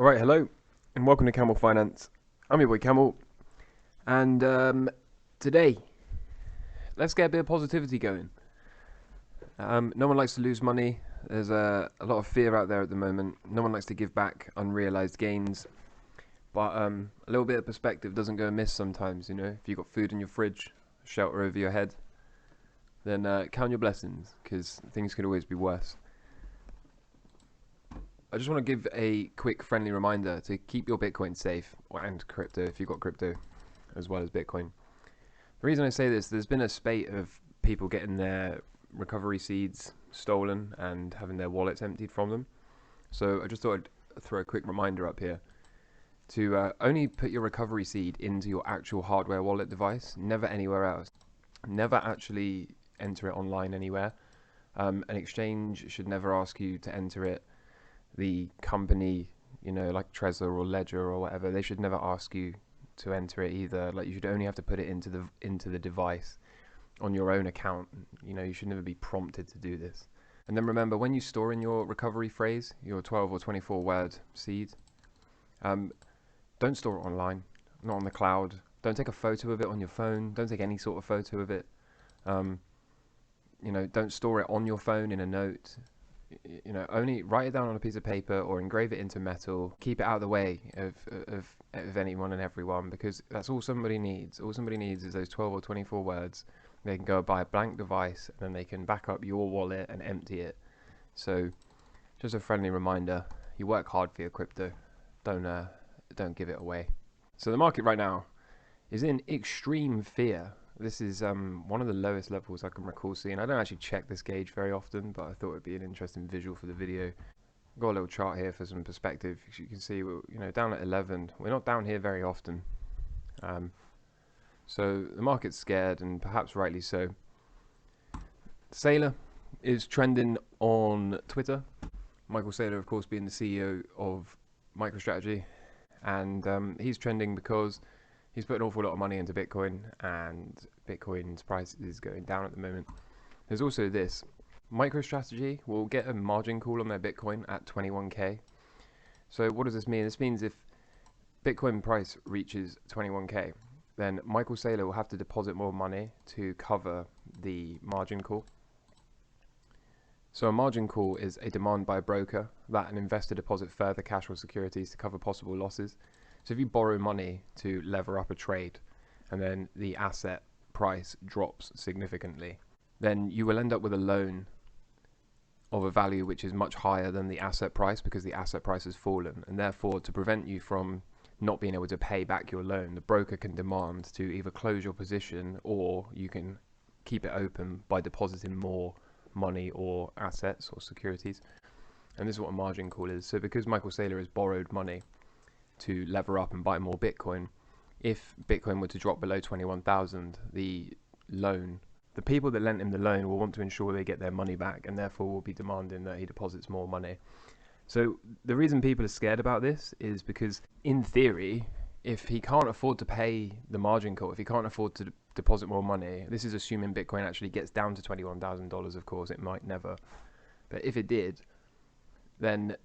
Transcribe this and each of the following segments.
Alright, hello, and welcome to Camel Finance. I'm your boy Camel, and today, let's get a bit of positivity going. No one likes to lose money. There's a lot of fear out there at the moment. No one likes to give back unrealized gains, but a little bit of perspective doesn't go amiss sometimes, you know. If you've got food in your fridge, shelter over your head, then count your blessings, because things could always be worse. I just want to give a quick friendly reminder to keep your Bitcoin safe, and crypto if you've got crypto as well as Bitcoin. The reason I say this, there's been a spate of people getting their recovery seeds stolen and having their wallets emptied from them. So I just thought I'd throw a quick reminder up here to only put your recovery seed into your actual hardware wallet device, never anywhere else. Never actually enter it online anywhere. An exchange should never ask you to enter it. The company, you know, like Trezor or Ledger or whatever, they should never ask you to enter it either. Like, you should only have to put it into the device on your own account. You know, you should never be prompted to do this. And then remember, when you store in your recovery phrase, your 12 or 24 word seed, don't store it online, not on the cloud. Don't take a photo of it on your phone. Don't take any sort of photo of it. You know, don't store it on your phone in a note. You know, only write it down on a piece of paper or engrave it into metal. Keep it out of the way of anyone and everyone, because that's all somebody needs. All somebody needs is those 12 or 24 words. They can go buy a blank device, and then they can back up your wallet and empty it. So, just a friendly reminder: you work hard for your crypto. Don't give it away. So the market right now is in extreme fear. This is one of the lowest levels I can recall seeing. I don't actually check this gauge very often, but I thought it'd be an interesting visual for the video. I've got a little chart here for some perspective. As you can see, we're down at 11. We're not down here very often. So the market's scared, and perhaps rightly so. Saylor is trending on Twitter. Michael Saylor, of course, being the CEO of MicroStrategy, and he's trending because he's put an awful lot of money into Bitcoin, and Bitcoin's price is going down at the moment. There's also this. MicroStrategy will get a margin call on their Bitcoin at 21k. So what does this mean? This means if Bitcoin price reaches 21k, then Michael Saylor will have to deposit more money to cover the margin call. So a margin call is a demand by a broker that an investor deposit further cash or securities to cover possible losses. So if you borrow money to lever up a trade, and then the asset price drops significantly, then you will end up with a loan of a value which is much higher than the asset price, because the asset price has fallen. And therefore, to prevent you from not being able to pay back your loan, the broker can demand to either close your position, or you can keep it open by depositing more money or assets or securities. And this is what a margin call is. So because Michael Saylor has borrowed money to lever up and buy more Bitcoin, if Bitcoin were to drop below 21,000, the people that lent him the loan will want to ensure they get their money back, and therefore will be demanding that he deposits more money. So the reason people are scared about this is because, in theory, if he can't afford to pay the margin call, if he can't afford to deposit more money, this is assuming Bitcoin actually gets down to $21,000, of course, it might never. But if it did, then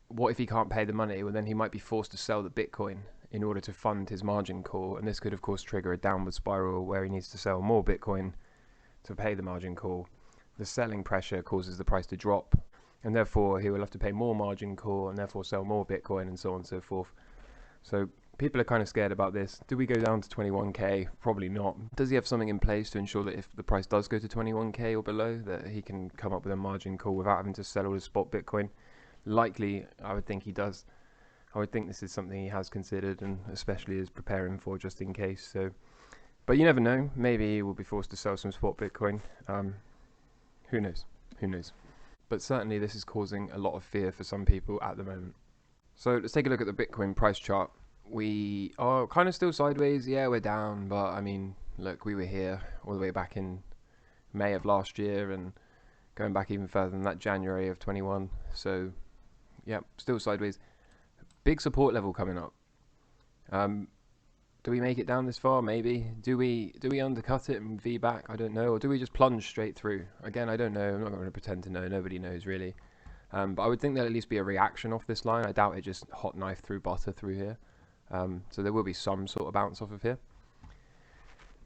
what if he can't pay the money? Well, then he might be forced to sell the Bitcoin in order to fund his margin call, and this could of course trigger a downward spiral where he needs to sell more Bitcoin to pay the margin call. The selling pressure causes the price to drop, and therefore he will have to pay more margin call and therefore sell more Bitcoin, and so on and so forth. So people are kind of scared about this. Do we go down to 21k? Probably not. Does he have something in place to ensure that if the price does go to 21k or below, that he can come up with a margin call without having to sell all his spot Bitcoin? Likely, I would think he does. I would think this is something he has considered, and especially is preparing for, just in case. So, but you never know. Maybe he will be forced to sell some spot Bitcoin. Who knows? Who knows? But certainly, this is causing a lot of fear for some people at the moment. So let's take a look at the Bitcoin price chart. We are kind of still sideways. Yeah, we're down, but I mean, look, we were here all the way back in May of last year, and going back even further than that, January of 21. So yeah, still sideways. Big support level coming up. Do we make it down this far? Maybe. Do we undercut it and V back? I don't know. Or do we just plunge straight through? Again, I don't know. I'm not going to pretend to know. Nobody knows really. But I would think there'll at least be a reaction off this line. I doubt it just hot knife through butter through here. So there will be some sort of bounce off of here.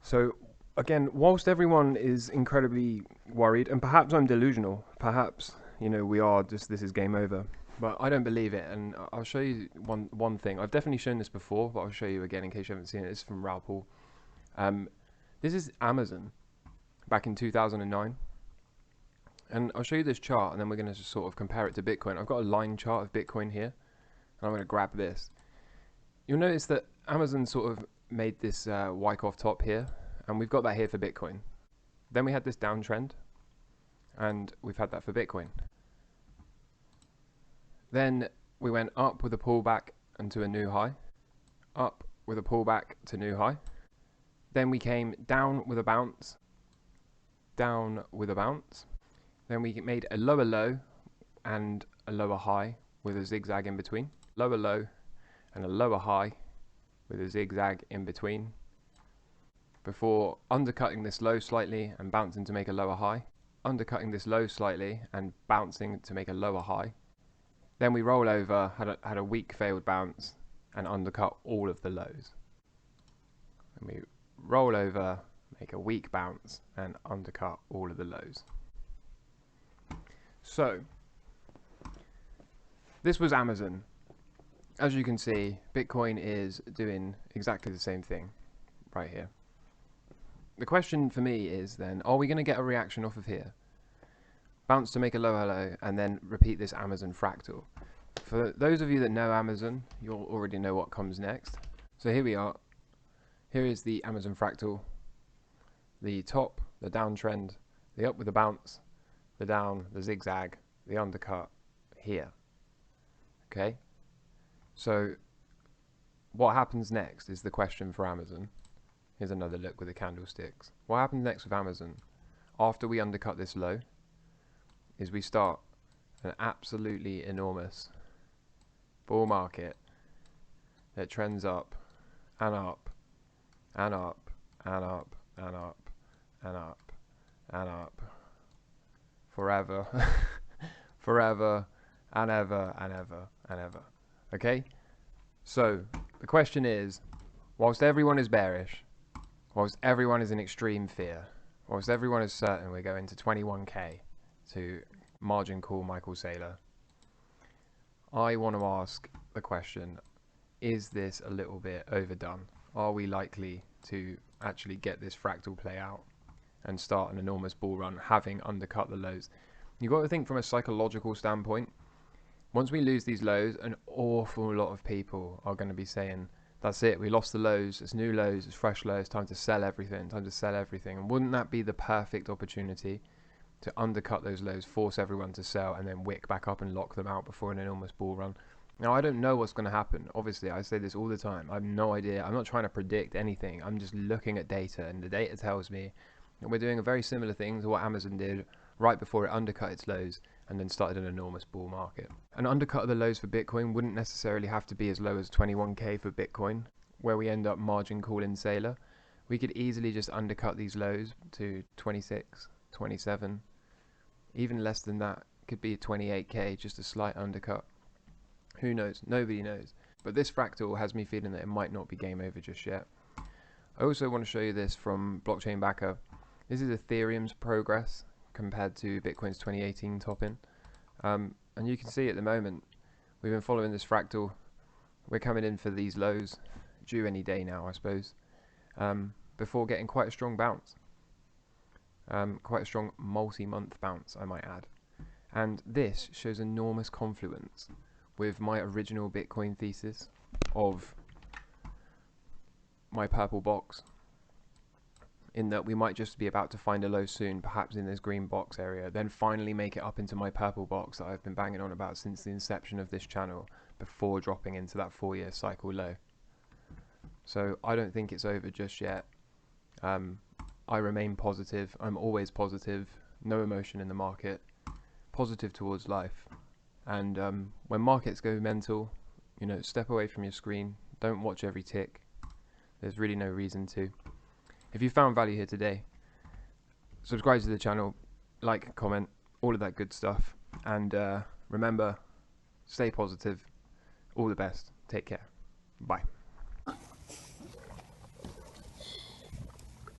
So again, whilst everyone is incredibly worried, and perhaps I'm delusional, perhaps, you know, we are just, this is game over, but I don't believe it. And I'll show you one thing. I've definitely shown this before, but I'll show you again in case you haven't seen it. It's from Raoul Paul. This is Amazon back in 2009. And I'll show you this chart, and then we're going to just sort of compare it to Bitcoin. I've got a line chart of Bitcoin here, and I'm going to grab this. You'll notice that Amazon sort of made this Wyckoff top here, and we've got that here for Bitcoin. Then we had this downtrend, and we've had that for Bitcoin. Then we went up with a pullback and to a new high, up with a pullback to new high. Then we came down with a bounce, down with a bounce. Then we made a lower low and a lower high with a zigzag in between. Lower low and a lower high with a zigzag in between, before undercutting this low slightly and bouncing to make a lower high. Undercutting this low slightly and bouncing to make a lower high. Then we roll over, had a weak failed bounce and undercut all of the lows. And we roll over, make a weak bounce and undercut all of the lows. So this was Amazon. As you can see, Bitcoin is doing exactly the same thing right here. The question for me is then, are we going to get a reaction off of here? Bounce to make a lower low and then repeat this Amazon fractal. For those of you that know Amazon, you'll already know what comes next. So here we are. Here is the Amazon fractal. The top, the downtrend, the up with the bounce, the down, the zigzag, the undercut here. Okay? So what happens next is the question for Amazon. Here's another look with the candlesticks. What happens next with Amazon after we undercut this low is we start an absolutely enormous bull market that trends up and up and up and up and up and up and up forever forever and ever and ever and ever. Okay, so the question is, whilst everyone is bearish, whilst everyone is in extreme fear, whilst everyone is certain we're going to 21k to margin call Michael Saylor, I want to ask the question, is this a little bit overdone? Are we likely to actually get this fractal play out and start an enormous bull run having undercut the lows? You've got to think from a psychological standpoint. Once we lose these lows, an awful lot of people are going to be saying, that's it, we lost the lows, it's new lows, it's fresh lows, time to sell everything, time to sell everything. And wouldn't that be the perfect opportunity to undercut those lows, force everyone to sell, and then wick back up and lock them out before an enormous bull run? Now, I don't know what's going to happen. Obviously, I say this all the time. I have no idea. I'm not trying to predict anything. I'm just looking at data, and the data tells me that we're doing a very similar thing to what Amazon did right before it undercut its lows and then started an enormous bull market. An undercut of the lows for Bitcoin wouldn't necessarily have to be as low as 21k for Bitcoin, where we end up margin calling Saylor. We could easily just undercut these lows to 26, 27, even less than that. Could be 28k, just a slight undercut. Who knows? Nobody knows. But this fractal has me feeling that it might not be game over just yet. I also want to show you this from Blockchain Backer. This is Ethereum's progress compared to Bitcoin's 2018 top-in. And you can see at the moment, we've been following this fractal. We're coming in for these lows, due any day now, I suppose, before getting quite a strong bounce. Quite a strong multi-month bounce, I might add. And this shows enormous confluence with my original Bitcoin thesis of my purple box, in that we might just be about to find a low soon, perhaps in this green box area, then finally make it up into my purple box that I've been banging on about since the inception of this channel, before dropping into that 4-year cycle low. So I don't think it's over just yet. I remain positive. I'm always positive. No emotion in the market. Positive towards life. And when markets go mental, you know, step away from your screen. Don't watch every tick. There's really no reason to. If you found value here today, subscribe to the channel, like, comment, all of that good stuff. And Remember, stay positive. All the best. Take care. Bye.